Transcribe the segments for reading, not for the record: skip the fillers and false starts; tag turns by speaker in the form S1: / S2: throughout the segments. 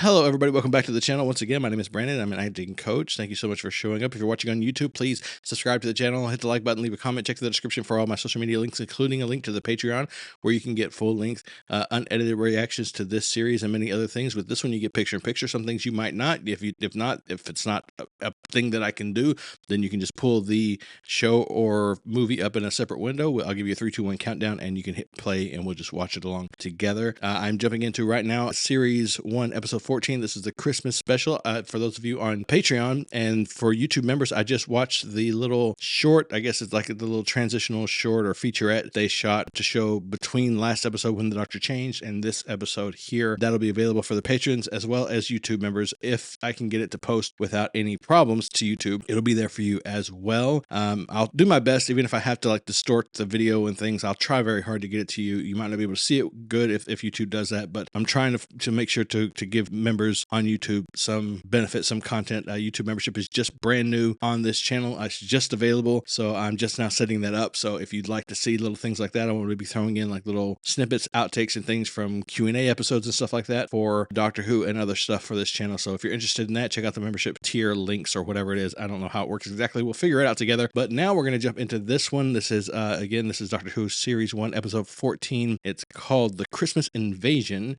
S1: Hello, everybody. Welcome back to the channel. Once again, my name is Brandon. I'm an acting coach. Thank you so much for showing up. If you're watching on YouTube, please subscribe to the channel, hit the like button, leave a comment, check the description for all my social media links, including a link to the Patreon, where you can get full-length, unedited reactions to this series and many other things. With this one, you get picture-in-picture. Some things you might not. If it's not a thing that I can do, then you can just pull the show or movie up in a separate window. I'll give you a 3, 2, 1 countdown, and you can hit play, and we'll just watch it along together. I'm jumping into right now Series 1, Episode 14. This is the Christmas special for those of you on Patreon, and for YouTube members, I just watched the little short, I guess it's like the little transitional short or featurette they shot to show between last episode when the Doctor changed and this episode here. That'll be available for the patrons as well as YouTube members. If I can get it to post without any problems to YouTube, it'll be there for you as well. I'll do my best, even if I have to like distort the video and things. I'll try very hard to get it to you. You might not be able to see it good if YouTube does that, but I'm trying to make sure to give members on YouTube some benefit, some content. YouTube membership is just brand new on this channel. It's just available, so I'm just now setting that up. So if you'd like to see little things like that, I want to be throwing in like little snippets, outtakes, and things from Q&A episodes and stuff like that for Doctor Who and other stuff for this channel. So if you're interested in that, check out the membership tier links or whatever it is. I don't know how it works exactly. We'll figure it out together. But now we're going to jump into this one. This is again, this is Doctor Who Series 1, Episode 14. It's called The Christmas Invasion.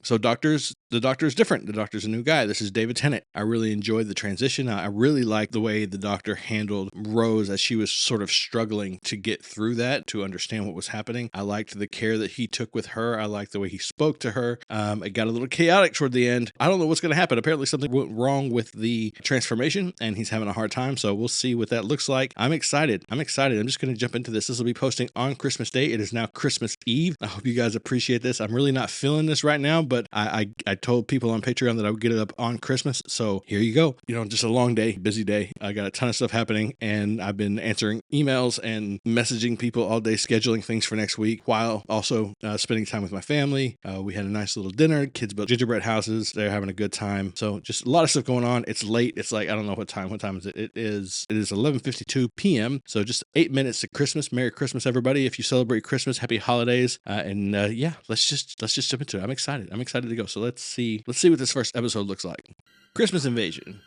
S1: So the Doctor is different. The Doctor's a new guy. This is David Tennant. I really enjoyed the transition. I really liked the way the Doctor handled Rose as she was sort of struggling to get through that, to understand what was happening. I liked the care that he took with her. I liked the way he spoke to her. It got a little chaotic toward the end. I don't know what's going to happen. Apparently something went wrong with the transformation and he's having a hard time. So we'll see what that looks like. I'm excited. I'm just going to jump into this. This will be posting on Christmas Day. It is now Christmas Eve. I hope you guys appreciate this. I'm really not feeling this right now, but I told people on Patreon that I would get it up on Christmas. So here you go. You know, just a long day, busy day. I got a ton of stuff happening and I've been answering emails and messaging people all day, scheduling things for next week while also spending time with my family. We had a nice little dinner. Kids built gingerbread houses. They're having a good time. So just a lot of stuff going on. It's late. It's like, I don't know what time. What time is it? It is 11:52 p.m. So just 8 minutes to Christmas. Merry Christmas, everybody. If you celebrate Christmas, happy holidays. Yeah, let's just jump into it. I'm excited to go. So let's see what this first episode looks like. Christmas Invasion.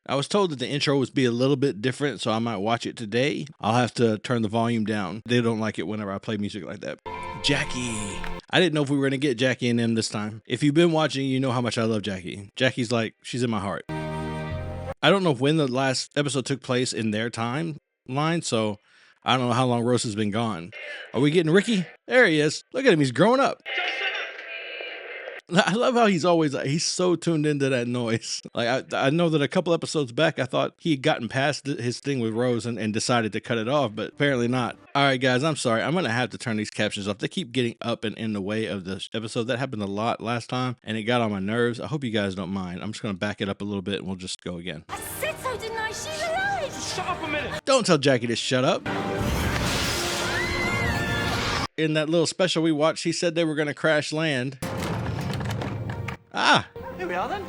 S1: I was told that the intro would be a little bit different, so I might watch it today. I'll have to turn the volume down. They don't like it whenever I play music like that. Jackie. I didn't know if we were going to get Jackie and them this time. If you've been watching, you know how much I love Jackie. Jackie's like, she's in my heart. I don't know when the last episode took place in their timeline, so I don't know how long Rose has been gone. Are we getting Ricky? There he is. Look at him. He's growing up. I love how he's so tuned into that noise. Like I know that a couple episodes back, I thought he had gotten past his thing with Rose and decided to cut it off, but apparently not. All right, guys, I'm sorry. I'm going to have to turn these captions off. They keep getting up and in the way of this episode. That happened a lot last time, and it got on my nerves. I hope you guys don't mind. I'm just going to back it up a little bit, and we'll just go again.
S2: I said so, didn't I? She's alive!
S3: Shut up a minute!
S1: Don't tell Jackie to shut up. In that little special we watched, he said they were going to crash land. Ah!
S3: Here we are then.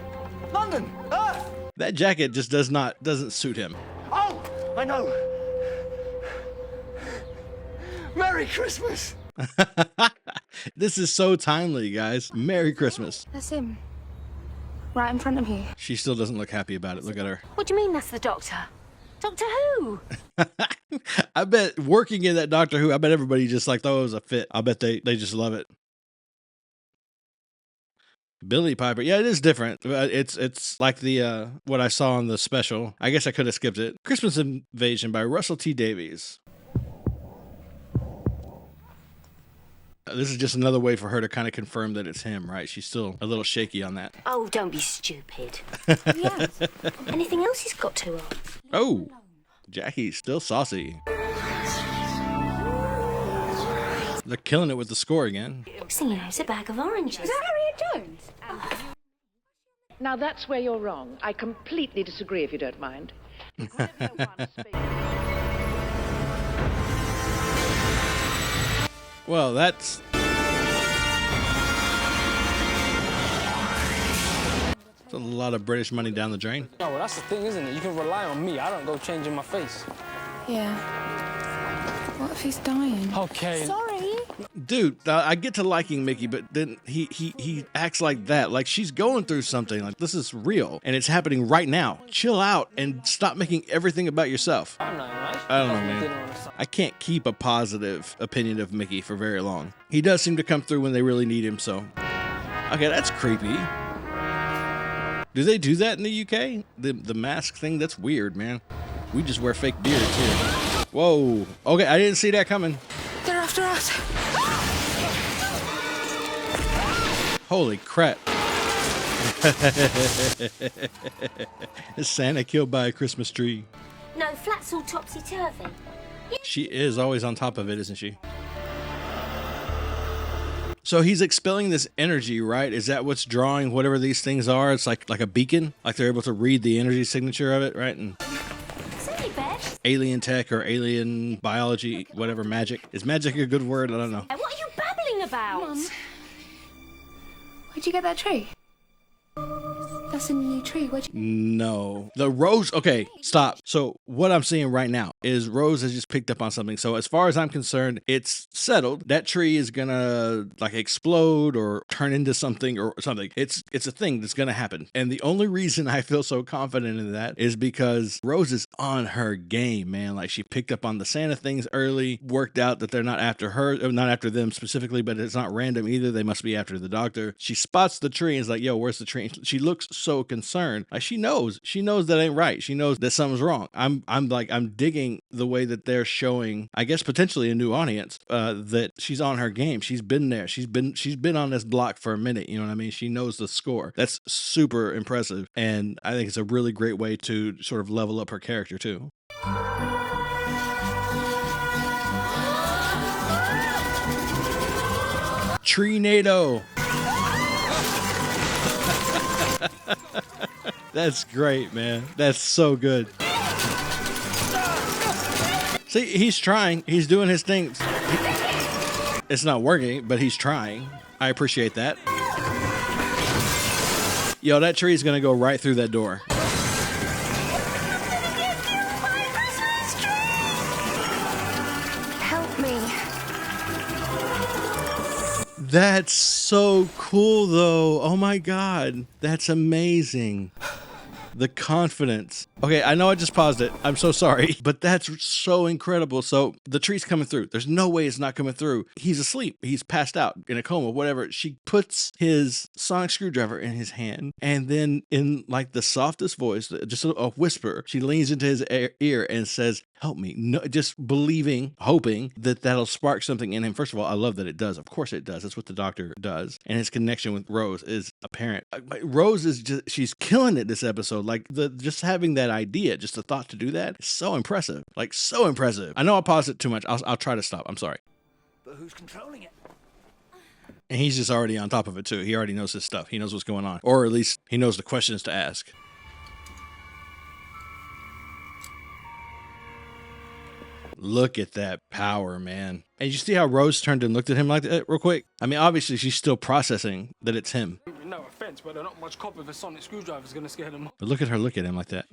S3: London! Ah!
S1: That jacket just doesn't suit him.
S3: Oh! I know! Merry Christmas!
S1: This is so timely, guys. Merry Christmas.
S2: That's him. Right in front of you.
S1: She still doesn't look happy about it. Look at her.
S2: What do you mean that's the Doctor? Doctor Who?
S1: I bet working in that Doctor Who, I bet everybody just like throws a fit. I bet they just love it. Billy Piper. Yeah, it is different. It's like the what I saw on the special. I guess I could have skipped it. Christmas Invasion by Russell T. Davies. This is just another way for her to kind of confirm that it's him, right? She's still a little shaky on that.
S2: Oh, don't be stupid. Yeah. Anything else he's got to her?
S1: Oh, Jackie's still saucy. They're killing it with the score again.
S2: Next thing you know, it's a bag of oranges.
S4: Is that Harriet Jones? Now that's where you're wrong. I completely disagree, if you don't mind.
S1: Well, that's a lot of British money down the drain.
S5: No, well, that's the thing, isn't it? You can rely on me. I don't go changing my face.
S6: Yeah. What if he's dying?
S5: Okay.
S2: Sorry.
S1: Dude, I get to liking Mickey, but then he acts like that. Like she's going through something. Like this is real and it's happening right now. Chill out and stop making everything about yourself.
S5: I'm not right.
S1: I don't know, man. I can't keep a positive opinion of Mickey for very long. He does seem to come through when they really need him, so. Okay, that's creepy. Do they do that in the UK? The mask thing? That's weird, man. We just wear fake beards here. Whoa. Okay, I didn't see that coming.
S6: They're after us.
S1: Holy crap. Is Santa killed by a Christmas tree?
S2: No, flat's all topsy-turvy.
S1: She is always on top of it, isn't she? So he's expelling this energy, right? Is that what's drawing whatever these things are? It's like a beacon? Like they're able to read the energy signature of it, right? And
S2: Sorry, Bed.
S1: alien tech or alien biology, whatever, magic. Is magic a good word? I don't know.
S2: What are you babbling about?
S6: Mum, where'd you get that tree? That's a new tree. Where'd you...
S1: No. The Rose, okay, stop. So what I'm seeing right now is Rose has just picked up on something. So as far as I'm concerned, it's settled. That tree is gonna like explode or turn into something or something. It's a thing that's gonna happen. And the only reason I feel so confident in that is because Rose is on her game, man. Like she picked up on the Santa things early, worked out that they're not after her, not after them specifically, but it's not random either. They must be after the doctor. She spots the tree and is like, yo, where's the tree? She looks so concerned. Like she knows that ain't right. She knows that something's wrong. I'm digging the way that they're showing, I guess potentially a new audience, that she's on her game. She's been there. She's been on this block for a minute. You know what I mean? She knows the score. That's super impressive. And I think it's a really great way to sort of level up her character too. Tree-nado. That's great, man. That's so good. See, he's trying. He's doing his thing. It's not working, but he's trying. I appreciate that. Yo, that tree is going to go right through that door.
S6: Help me.
S1: That's so cool, though. Oh, my God. That's amazing. The confidence. Okay, I know I just paused it. I'm so sorry, but that's so incredible. So the tree's coming through. There's no way it's not coming through. He's asleep. He's passed out in a coma, whatever. She puts his sonic screwdriver in his hand, and then in like the softest voice, just a whisper, she leans into his ear and says, help me. No, just believing, hoping that that'll spark something in him. First of all, I love that it does. Of course it does. That's what the doctor does. And his connection with Rose is apparent. Rose is just, she's killing it this episode. Like just having that idea, just the thought to do that is so impressive. Like so impressive. I know I paused it too much. I'll try to stop. I'm sorry.
S3: But who's controlling it?
S1: And he's just already on top of it too. He already knows his stuff. He knows what's going on. Or at least he knows the questions to ask. Look at that power, man. And you see how Rose turned and looked at him like that real quick? I mean, obviously she's still processing that it's him.
S5: No offense, but they're not much copy of a sonic screwdriver is gonna scare them.
S1: But look at her look at him like that.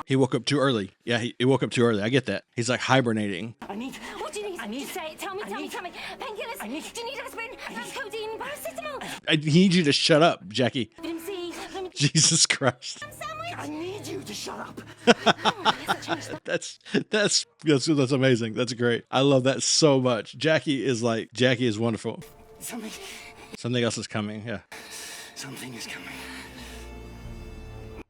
S1: He woke up too early. Yeah, he woke up too early. I get that. He's like hibernating.
S3: I need...
S2: What do you need? Say it. Tell me. Painkillers. Do you need aspirin? Codeine? Paracetamol?
S1: I need you to shut up, Jackie.
S2: Vitamin C.
S1: Jesus Christ.
S3: I need you to shut up.
S1: That's amazing. That's great. I love that so much. Jackie is wonderful. Something else is coming. Yeah.
S3: Something is coming.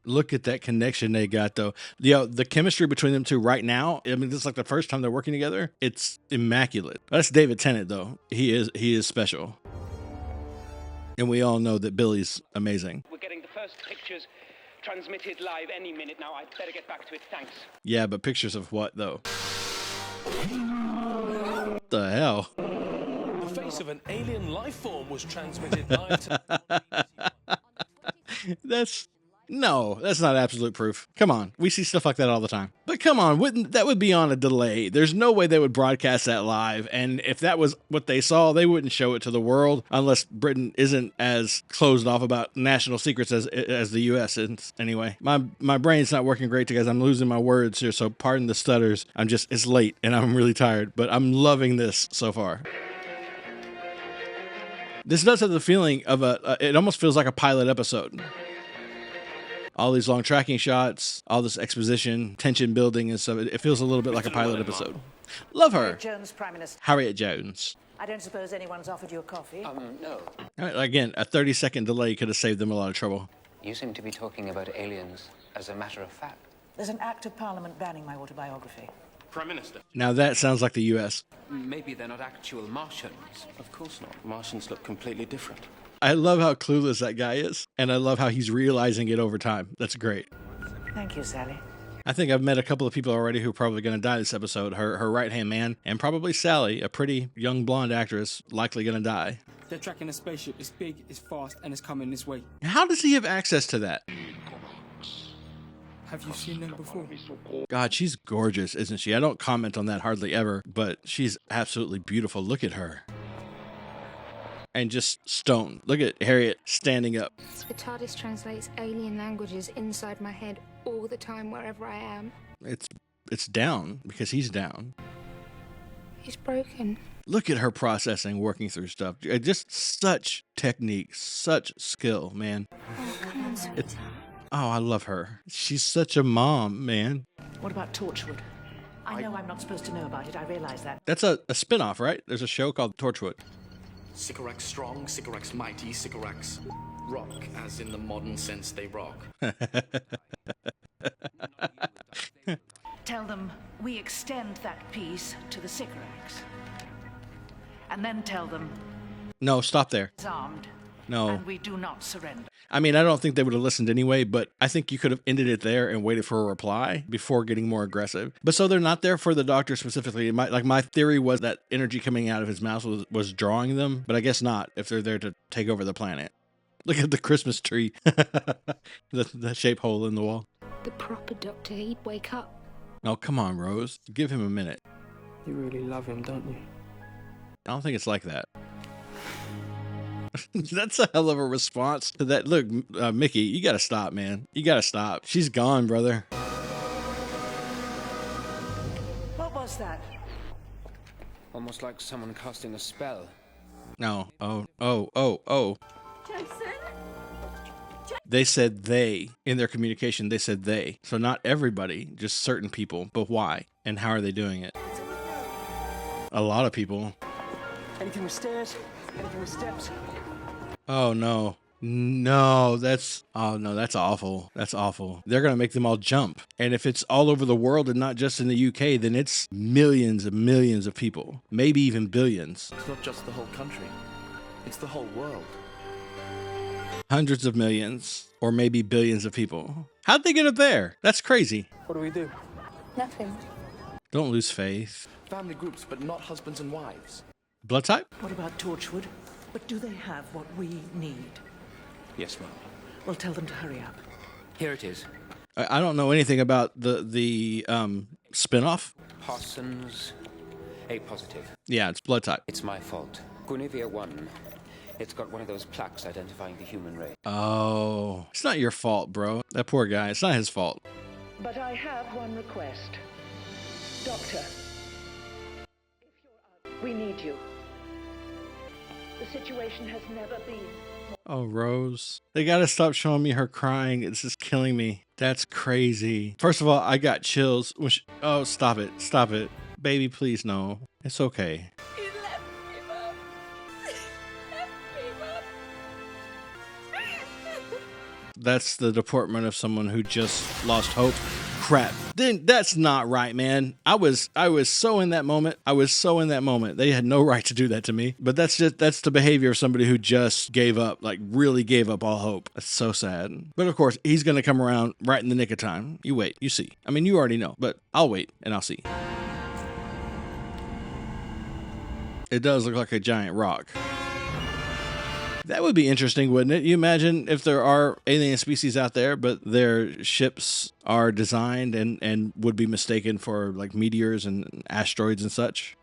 S1: Look at that connection they got, though. The chemistry between them two right now, I mean, this is like the first time they're working together. It's immaculate. That's David Tennant, though. He is special. And we all know that Billy's amazing.
S7: We're getting the first pictures transmitted live any minute now. I'd better get back to it. Thanks.
S1: Yeah, but pictures of what, though? What the hell?
S8: The face of an alien life form was transmitted live to...
S1: No, that's not absolute proof. Come on. We see stuff like that all the time. But come on, that would be on a delay. There's no way they would broadcast that live. And if that was what they saw, they wouldn't show it to the world unless Britain isn't as closed off about national secrets as the US is. Anyway, my brain's not working great because I'm losing my words here, so pardon the stutters. It's late and I'm really tired, but I'm loving this so far. This does have the feeling of it almost feels like a pilot episode. All these long tracking shots, all this exposition, tension building and stuff. It feels a little bit like a pilot episode. Love her.
S4: Jones, Prime Minister.
S1: Harriet Jones.
S4: I don't suppose anyone's offered you a coffee?
S7: No.
S1: Again, a 30-second delay could have saved them a lot of trouble.
S7: You seem to be talking about aliens as a matter of fact.
S4: There's an act of Parliament banning my autobiography.
S8: Prime Minister.
S1: Now that sounds like the US.
S8: Maybe they're not actual Martians. Of course not. Martians look completely different.
S1: I love how clueless that guy is, and I love how he's realizing it over time. That's great.
S4: Thank you, Sally.
S1: I think I've met a couple of people already who are probably going to die this episode. Her right-hand man, and probably Sally, a pretty young blonde actress, likely going to die.
S5: They're tracking a spaceship. It's big, it's fast, and it's coming this way.
S1: How does he have access to that?
S5: Have you seen them before?
S1: God, she's gorgeous, isn't she? I don't comment on that hardly ever, but she's absolutely beautiful. Look at her. And just stone. Look at Harriet standing up.
S6: The TARDIS translates alien languages inside my head all the time, wherever I am.
S1: It's down because he's down.
S6: He's broken.
S1: Look at her processing, working through stuff. Just such technique, such skill, man.
S6: Oh, come on, sweetheart.
S1: Oh, I love her. She's such a mom, man.
S4: What about Torchwood? I know I'm not supposed to know about it. I realize that.
S1: That's a spin-off, right? There's a show called Torchwood.
S8: Sycorax strong, Sycorax mighty, Sycorax rock, as in the modern sense they rock.
S4: Tell them we extend that peace to the Sycorax. And then tell them
S1: No, stop there.
S4: it's armed.
S1: No.
S4: And we do not surrender.
S1: I mean, I don't think they would have listened anyway, but I think you could have ended it there and waited for a reply before getting more aggressive. But so they're not there for the Doctor specifically. My theory was that energy coming out of his mouth was drawing them, but I guess not if they're there to take over the planet. Look at the Christmas tree. the shape hole in the wall.
S6: The proper Doctor, he'd wake up.
S1: Oh, come on, Rose. Give him a minute.
S5: You really love him, don't you?
S1: I don't think it's like that. That's a hell of a response to that. Look, Mickey, you gotta stop, man. You gotta stop. She's gone, brother.
S4: What was that?
S7: Almost like someone casting a spell.
S1: No. Oh.
S2: Jason?
S1: They said they. In their communication, they said they. So not everybody, just certain people. But why? And how are they doing it? A lot of people.
S3: Anything with stairs? Anything with steps?
S1: Oh, no. No, that's awful. That's awful. They're going to make them all jump. And if it's all over the world and not just in the UK, then it's millions and millions of people. Maybe even billions.
S8: It's not just the whole country. It's the whole world.
S1: Hundreds of millions, or maybe billions of people. How'd they get up there? That's crazy.
S3: What do we do?
S6: Nothing.
S1: Don't lose faith.
S8: Family groups, but not husbands and wives.
S1: Blood type?
S4: What about Torchwood? But do they have what we need?
S8: Yes, ma'am.
S4: Well, tell them to hurry up.
S7: Here it is.
S1: I don't know anything about the spin-off.
S7: Parsons, A positive.
S1: Yeah, it's blood type.
S7: It's my fault. Guinevere 1. It's got one of those plaques identifying the human race.
S1: Oh, it's not your fault, bro. That poor guy. It's not his fault.
S4: But I have one request. Doctor, we need you. The situation has never been...
S1: Oh, Rose. They gotta stop showing me her crying. It's just killing me. That's crazy. First of all, I got chills. Oh, stop it. Stop it. Baby, please, no. It's okay.
S2: You left me, Mum. Left me, Mum.
S1: That's the deportment of someone who just lost hope. Crap. Then that's not right, man. I was so in that moment. They had no right to do that to me. But that's the behavior of somebody who just gave up, like really gave up all hope. That's so sad. But of course, he's going to come around right in the nick of time. You wait, you see. I mean, you already know, but I'll wait and I'll see. It does look like a giant rock. That would be interesting, wouldn't it? You imagine if there are alien species out there, but their ships are designed and would be mistaken for like meteors and asteroids and such.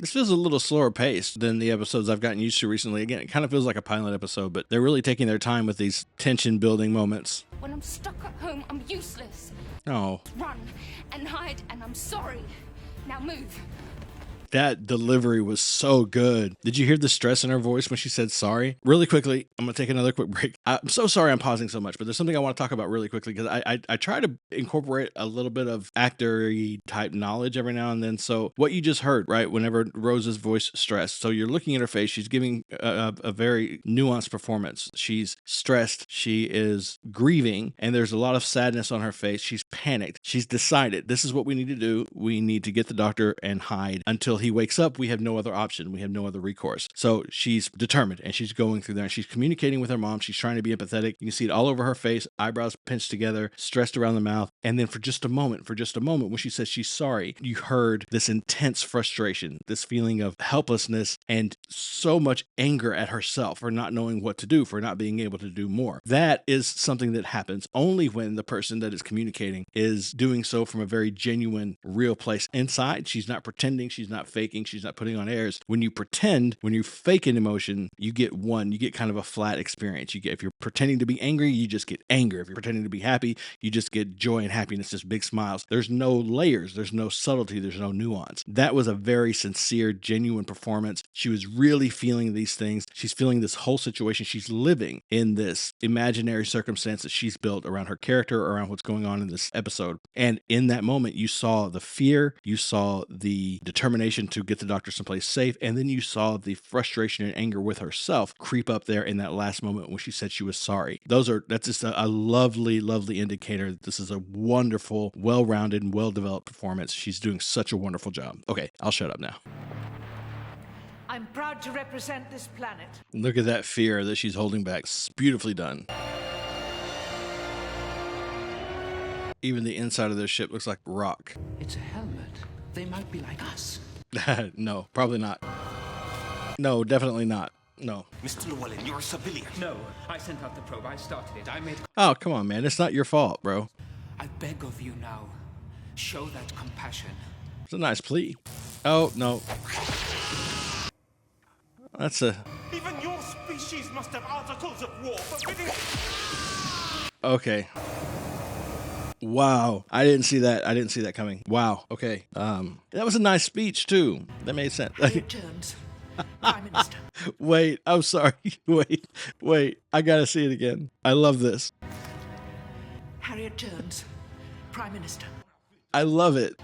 S1: This feels a little slower paced than the episodes I've gotten used to recently. Again, it kind of feels like a pilot episode, but they're really taking their time with these tension building moments.
S2: When I'm stuck at home, I'm useless.
S1: Oh,
S2: Run and hide, and I'm sorry. Now move.
S1: that delivery was so good. Did you hear the stress in her voice when she said sorry? Really quickly, I'm going to take another quick break. I'm so sorry I'm pausing so much, but there's something I want to talk about really quickly because I try to incorporate a little bit of actor-y type knowledge every now and then. So what you just heard, right, whenever Rose's voice stressed, so you're looking at her face, she's giving a very nuanced performance. She's stressed, she is grieving, and there's a lot of sadness on her face. She's panicked. She's decided this is what we need to do. We need to get the doctor and hide until he wakes up. We have no other option. We have no other recourse. So she's determined and she's going through there and she's communicating with her mom. She's trying to be empathetic. You can see it all over her face, eyebrows pinched together, stressed around the mouth. And then for just a moment, when she says she's sorry, you heard this intense frustration, this feeling of helplessness and so much anger at herself for not knowing what to do, for not being able to do more. That is something that happens only when the person that is communicating is doing so from a very genuine, real place inside. She's not pretending. She's not faking. She's not putting on airs. When you pretend, when you fake an emotion, you get kind of a flat experience. If you're pretending to be angry, you just get anger. If you're pretending to be happy, you just get joy and happiness, just big smiles. There's no layers. There's no subtlety. There's no nuance. That was a very sincere, genuine performance. She was really feeling these things. She's feeling this whole situation. She's living in this imaginary circumstance that she's built around her character, around what's going on in this episode. And in that moment, you saw the fear, you saw the determination to get the doctor someplace safe, and then you saw the frustration and anger with herself creep up there in that last moment when she said she was sorry. That's just a lovely, lovely indicator that this is a wonderful, well-rounded, and well-developed performance. She's doing such a wonderful job. Okay, I'll shut up now.
S4: I'm proud to represent this planet.
S1: Look at that fear that she's holding back. It's beautifully done. Even the inside of this ship looks like rock.
S8: It's a helmet. They might be like us.
S1: No, probably not. No, definitely not. No.
S9: Mr. Llewellyn, you're a civilian.
S3: No, I sent out the probe. I started it. I made...
S1: Oh, come on, man. It's not your fault, bro.
S3: I beg of you now. Show that compassion.
S1: It's a nice plea. Oh, no. That's a...
S9: Even your species must have articles of war forbidding...
S1: Okay. Wow. I didn't see that coming. Wow. Okay. That was a nice speech, too. That made sense.
S4: Returns. Prime Minister.
S1: Wait, I'm sorry. Wait. I gotta see it again. I love this.
S4: Harriet Jones, Prime Minister.
S1: I love it.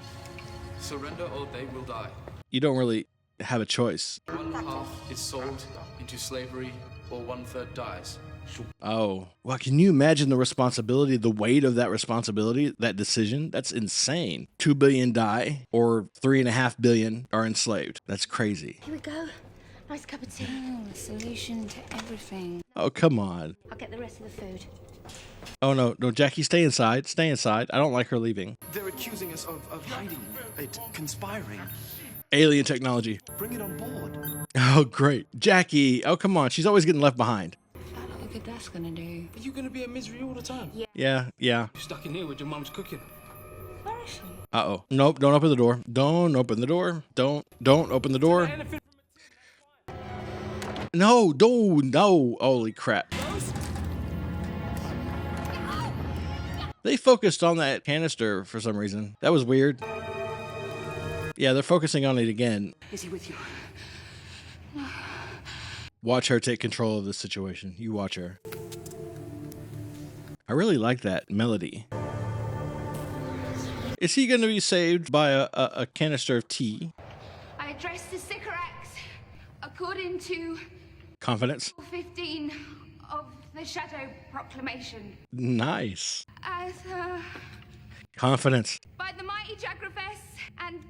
S8: Surrender or they will die.
S1: You don't really have a choice.
S8: One half is sold into slavery or 1/3 dies.
S1: Oh, well, can you imagine the responsibility, the weight of that responsibility, that decision? That's insane. 2 billion die or 3.5 billion are enslaved. That's crazy.
S2: Here we go. Nice cup of tea. Oh, solution to everything.
S1: Oh, come on.
S2: I'll get the rest of the food.
S1: Oh, no, Jackie, stay inside. Stay inside. I don't like her leaving.
S8: They're accusing us of hiding it, conspiring.
S1: Alien technology.
S8: Bring it on board.
S1: Oh, great. Jackie. Oh, come on. She's always getting left behind.
S2: I don't know what good that's gonna do.
S5: Are you gonna be in misery all the time?
S1: Yeah.
S5: You're stuck in here with your mum's cooking.
S2: Where is she?
S1: Uh-oh. Nope, don't open the door. Don't open the door. Don't open the door. No. Holy crap. They focused on that canister for some reason. That was weird. Yeah, they're focusing on it again.
S4: Is he with you?
S1: Watch her take control of this situation. You watch her. I really like that melody. Is he going to be saved by a canister of tea?
S2: I addressed the Sycorax according to
S1: Confidence?
S2: 15 of the Shadow Proclamation.
S1: Nice.
S2: As,
S1: Confidence.
S2: by the mighty Jagrafess and,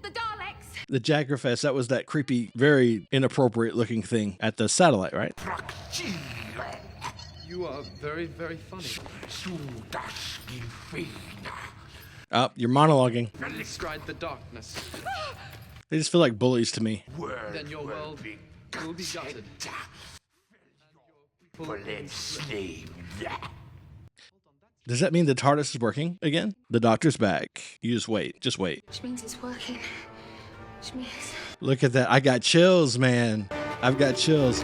S2: the Daleks.
S1: The Jagrafess, that was that creepy, very inappropriate looking thing at the satellite, right?
S8: You are very, very funny.
S1: Oh, you're monologuing.
S8: Stride the darkness.
S1: They just feel like bullies to me.
S8: Then your world You'll be gutted.
S1: Does that mean the TARDIS is working again? The doctor's back. You just wait. Just wait.
S6: Which means it's working. Which means...
S1: Look at that. I got chills, man. I've got chills.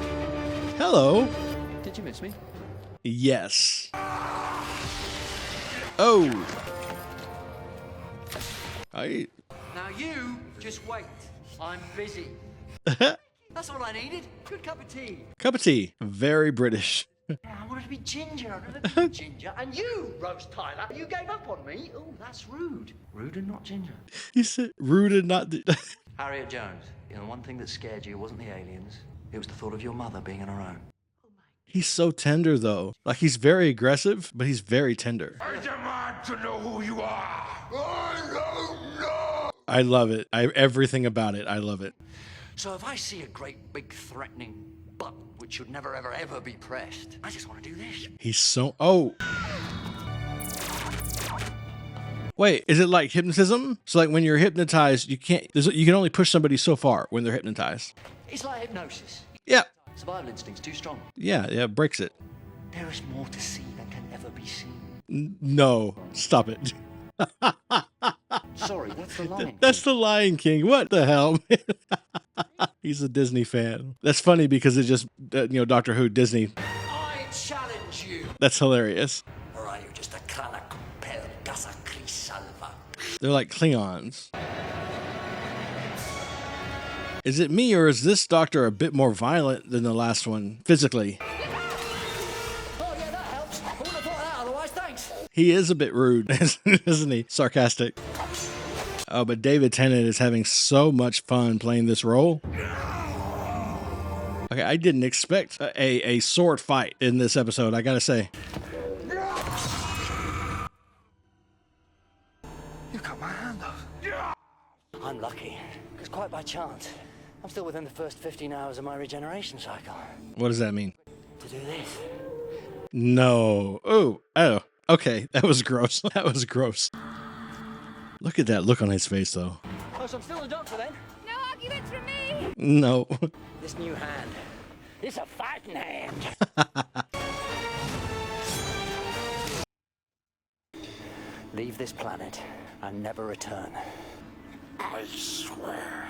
S1: Hello.
S3: Did you miss me?
S1: Yes. Oh.
S3: Now you just wait. I'm busy. That's all I needed. Good cup of tea.
S1: Cup of tea. Very British.
S3: I wanted to be ginger. I've never been ginger. And you, Rose Tyler, you gave up on me. Oh, that's rude. Rude and not ginger.
S1: You said rude and not...
S3: Harriet Jones, you know, one thing that scared you wasn't the aliens. It was the thought of your mother being on her own.
S1: He's so tender, though. Like, he's very aggressive, but he's very tender.
S9: I demand to know who you are. I don't know.
S1: I love it. Everything about it. I love it.
S3: So if I see a great big threatening button which should never ever ever be pressed, I just want to do this.
S1: He's so... Oh. Wait, is it like hypnotism? So like when you're hypnotized, you can't... You can only push somebody so far when they're hypnotized.
S3: It's like hypnosis.
S1: Yeah.
S3: Survival instinct's too strong.
S1: Yeah, it breaks it.
S3: There is more to see than can ever be seen.
S1: No, stop it.
S3: Sorry, that's the line.
S1: That's the Lion King. What the hell? He's a Disney fan. That's funny because it just, Doctor Who, Disney.
S3: I challenge you.
S1: That's hilarious.
S3: Or are you just a cana compel casa salva?
S1: They're like Klingons. Is it me or is this doctor a bit more violent than the last one physically?
S3: Oh yeah, that helps. I wouldn't have thought that otherwise, thanks.
S1: He is a bit rude, isn't he? Sarcastic. Oh, but David Tennant is having so much fun playing this role. Okay, I didn't expect a sword fight in this episode, I gotta say.
S3: You cut my hand off. I'm lucky, because quite by chance, I'm still within the first 15 hours of my regeneration cycle.
S1: What does that mean?
S3: To do this.
S1: No. Oh. Okay, that was gross. That was gross. Look at that look on his face, though.
S3: Oh, so I'm still the doctor then?
S2: No arguments from me!
S1: No.
S3: This new hand. It's a fighting hand. Leave this planet and never return. I swear.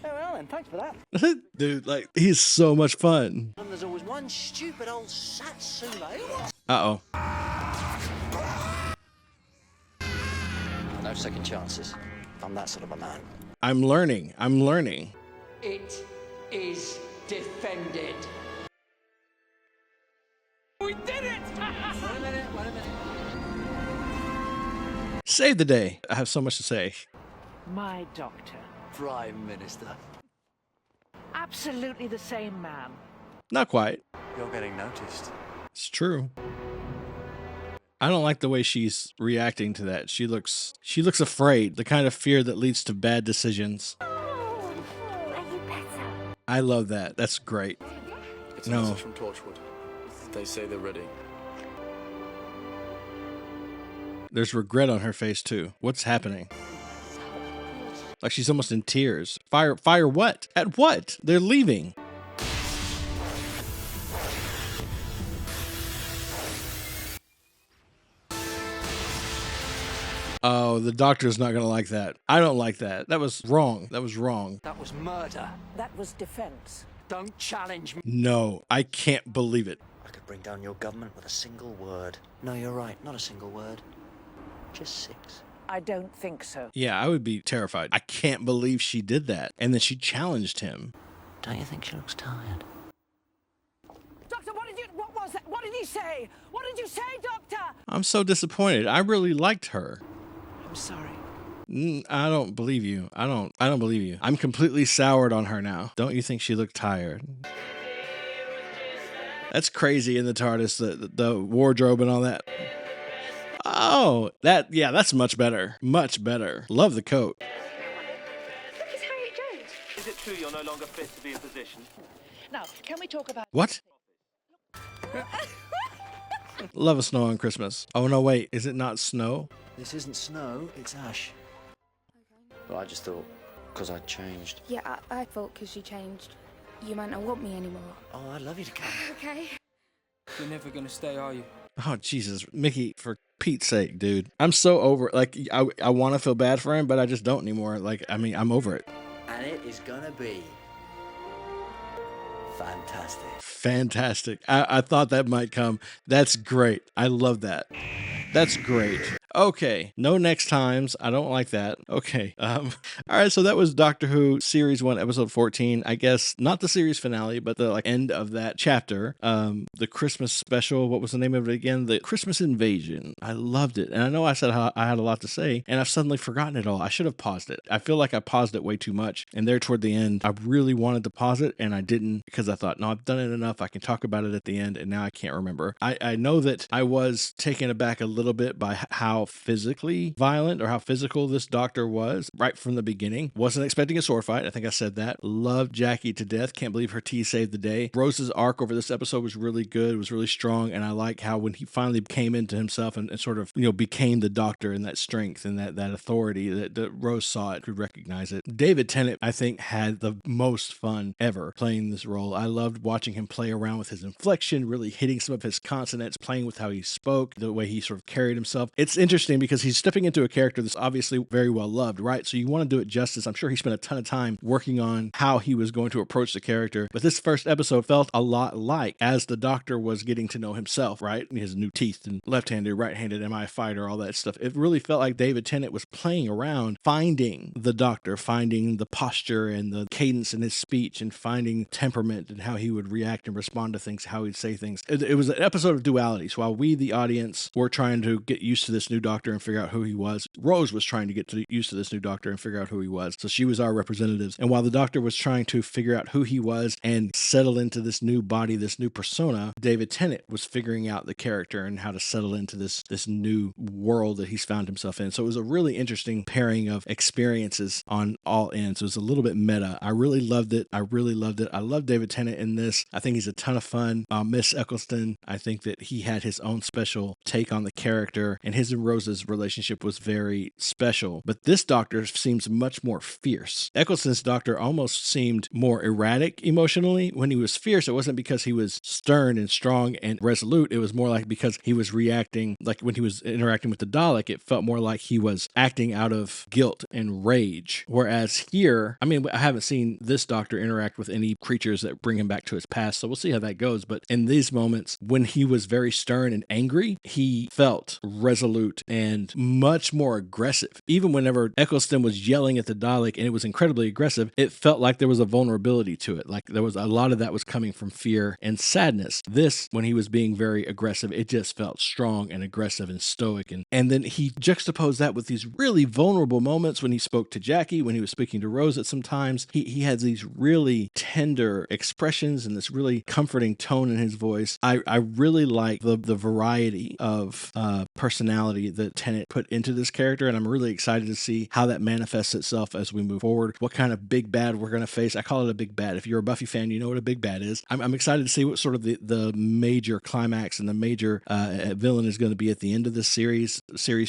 S3: Oh, well then, thanks for that.
S1: Dude, like, he's so much fun.
S3: And there's always one stupid old Satsuma.
S1: Uh-oh.
S3: No second chances. I'm that sort of a man.
S1: I'm learning.
S3: It is defended. We did it! Wait a minute.
S1: Save the day. I have so much to say.
S4: My doctor.
S3: Prime Minister.
S4: Absolutely the same man.
S1: Not quite.
S3: You're getting noticed.
S1: It's true. I don't like the way she's reacting to that. She looks afraid. The kind of fear that leads to bad decisions.
S2: Are you better?
S1: I love that. That's great.
S8: It's a
S1: No.
S8: message from Torchwood. They say they're ready.
S1: There's regret on her face too. What's happening? Like she's almost in tears. Fire what? At what? They're leaving. Oh, the doctor's not gonna like that. I don't like that. That was wrong. That was wrong.
S3: That was murder.
S4: That was defense.
S3: Don't challenge me.
S1: No, I can't believe it.
S3: I could bring down your government with a single word. No, you're right. Not a single word. Just 6.
S4: I don't think so.
S1: Yeah, I would be terrified. I can't believe she did that. And then she challenged him.
S3: Don't you think she looks tired?
S4: Doctor, what was that? What did he say? What did you say, Doctor?
S1: I'm so disappointed. I really liked her.
S4: I'm sorry.
S1: I don't believe you. I don't believe you. I'm completely soured on her now. Don't you think she looked tired? That's crazy in the TARDIS, the wardrobe and all that. Oh, that's much better. Much better. Love the coat.
S2: Look, it's Harriet Jones.
S9: Is it true you're no longer fit to be in position?
S4: Now, can we talk about...
S1: What? Love a snow on Christmas. Oh, no, wait. Is it not snow?
S3: This isn't snow, it's ash. Well, I just thought, because I'd changed.
S6: Yeah, I thought because you changed. you might not want me anymore.
S3: Oh, I'd love you to come.
S6: Okay.
S5: You're never gonna stay, are you?
S1: Oh, Jesus, Mickey, for Pete's sake, dude. I'm so over it. Like, I want to feel bad for him, but I just don't anymore. Like, I mean, I'm over it.
S3: And it is gonna be fantastic.
S1: Fantastic. I thought that might come. That's great. I love that. That's great. Okay, no next times. I don't like that. Okay. All right, so that was Doctor Who Series 1, Episode 14. I guess not the series finale, but the end of that chapter. The Christmas special. What was the name of it again? The Christmas Invasion. I loved it. And I know I said I had a lot to say, and I've suddenly forgotten it all. I should have paused it. I feel like I paused it way too much. And there toward the end, I really wanted to pause it, and I didn't because I thought, no, I've done it enough. I can talk about it at the end, and now I can't remember. I know that I was taken aback a little bit by how physically violent or how physical this doctor was right from the beginning. Wasn't expecting a sword fight. I think I said that. Loved Jackie to death. Can't believe her tea saved the day. Rose's arc over this episode was really good, was really strong, and I like how when he finally came into himself and sort of, became the doctor and that strength and that authority that Rose saw it, could recognize it. David Tennant, I think, had the most fun ever playing this role. I loved watching him play around with his inflection, really hitting some of his consonants, playing with how he spoke, the way he sort of carried himself. It's interesting because he's stepping into a character that's obviously very well loved, right? So you want to do it justice. I'm sure he spent a ton of time working on how he was going to approach the character. But this first episode felt a lot like as the doctor was getting to know himself, right? His new teeth and left-handed, right-handed, am I a fighter, all that stuff. It really felt like David Tennant was playing around, finding the doctor, finding the posture and the cadence in his speech and finding temperament and how he would react and respond to things, how he'd say things. It was an episode of duality. So while we, the audience, were trying to get used to this new doctor and figure out who he was, Rose was trying to get used to this new doctor and figure out who he was. So she was our representatives. And while the doctor was trying to figure out who he was and settle into this new body, this new persona, David Tennant was figuring out the character and how to settle into this new world that he's found himself in. So it was a really interesting pairing of experiences on all ends. It was a little bit meta. I really loved it. I love David Tennant in this. I think he's a ton of fun. Miss Eccleston, I think that he had his own special take on the character, and his and Rose's relationship was very special. But this doctor seems much more fierce. Eccleston's doctor almost seemed more erratic emotionally. When he was fierce, it wasn't because he was stern and strong and resolute. It was more like because he was reacting, like when he was interacting with the Dalek, it felt more like he was acting out of guilt and rage. Whereas here, I mean, I haven't seen this doctor interact with any creatures that bring him back to his past, so we'll see how that goes. But in these moments, when he was very stern and angry, he felt resolute and much more aggressive. Even whenever Eccleston was yelling at the Dalek and it was incredibly aggressive, it felt like there was a vulnerability to it. Like there was a lot of that was coming from fear and sadness. This, when he was being very aggressive, it just felt strong and aggressive and stoic. And then he juxtaposed that with these really vulnerable moments when he spoke to Jackie, when he was speaking to Rose at some times. He had these really tender expressions and this really comforting tone in his voice. I really like the variety of personality that Tennant put into this character, and I'm really excited to see how that manifests itself as we move forward, what kind of big bad we're going to face. I call it a big bad. If you're a Buffy fan, you know what a big bad is. I'm excited to see what sort of the major climax and the major villain is going to be at the end of this series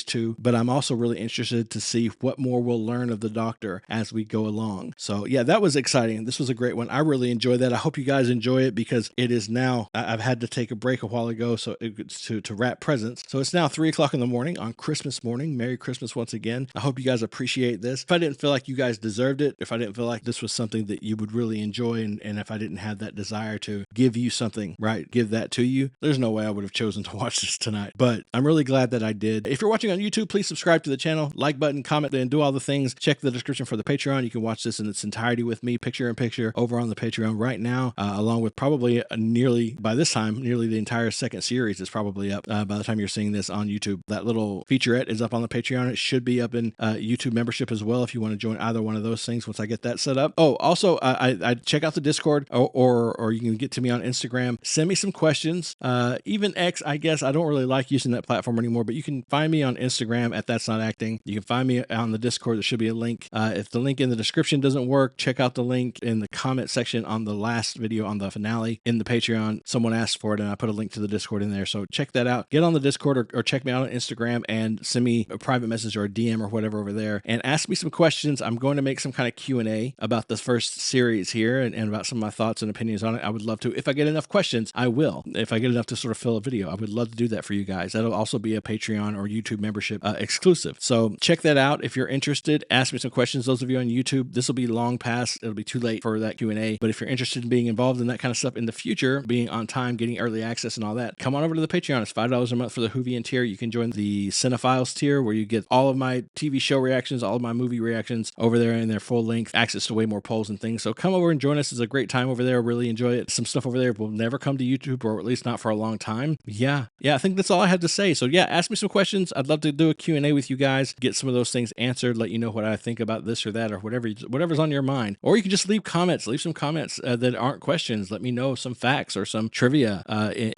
S1: 2, but I'm also really interested to see what more we'll learn of the Doctor as we go along. So yeah, that was exciting. This was a great one. I really enjoyed that. I hope you guys enjoy it because it is now, I've had to take a break a while ago so to wrap presents. So it's now 3:00 in the morning on Christmas morning. Merry Christmas once again. I hope you guys appreciate this. If I didn't feel like you guys deserved it, if I didn't feel like this was something that you would really enjoy, and if I didn't have that desire to give you something, right, give that to you, there's no way I would have chosen to watch this tonight. But I'm really glad that I did. If you're watching on YouTube, please subscribe to the channel, like button, comment, and do all the things. Check the description for the Patreon. You can watch this in its entirety with me, picture in picture, over on the Patreon right now, along with probably nearly the entire second series is probably up by the time you're seeing this on YouTube. That little featurette is up on the Patreon. It should be up in YouTube membership as well if you want to join either one of those things once I get that set up. Oh, also, I check out the Discord, or you can get to me on Instagram. Send me some questions. Even X, I guess. I don't really like using that platform anymore, but you can find me on Instagram at That's Not Acting. You can find me on the Discord. There should be a link. If the link in the description doesn't work, check out the link in the comment section on the last video on the finale in the Patreon. Someone asked for it, and I put a link to the Discord in there. So check that out. Get on the Discord or check me out on Instagram. Instagram and send me a private message or a DM or whatever over there and ask me some questions. I'm going to make some kind of Q&A about the first series here and about some of my thoughts and opinions on it. I would love to. If I get enough questions, I will. If I get enough to sort of fill a video, I would love to do that for you guys. That'll also be a Patreon or YouTube membership exclusive. So check that out. If you're interested, ask me some questions. Those of you on YouTube, this will be long past. It'll be too late for that Q&A. But if you're interested in being involved in that kind of stuff in the future, being on time, getting early access and all that, come on over to the Patreon. It's $5 a month for the Whovian tier. You can join the Cinephiles tier where you get all of my TV show reactions, all of my movie reactions over there in their full length, access to way more polls and things. So come over and join us. It's a great time over there. Really enjoy it. Some stuff over there will never come to YouTube, or at least not for a long time. Yeah, I think that's all I have to say. So yeah, ask me some questions. I'd love to do a Q&A with you guys, get some of those things answered, let you know what I think about this or that or whatever's on your mind. Or you can just leave comments. Leave some comments that aren't questions. Let me know some facts or some trivia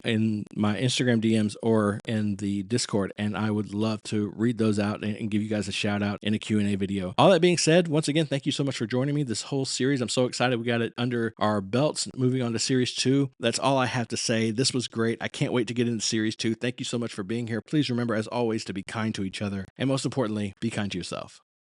S1: in my Instagram DMs or in the Discord, and I would love to read those out and give you guys a shout out in a Q&A video. All that being said, once again, thank you so much for joining me this whole series. I'm so excited we got it under our belts. Moving on to series 2. That's all I have to say. This was great. I can't wait to get into series 2. Thank you so much for being here. Please remember, as always, to be kind to each other, and most importantly, be kind to yourself.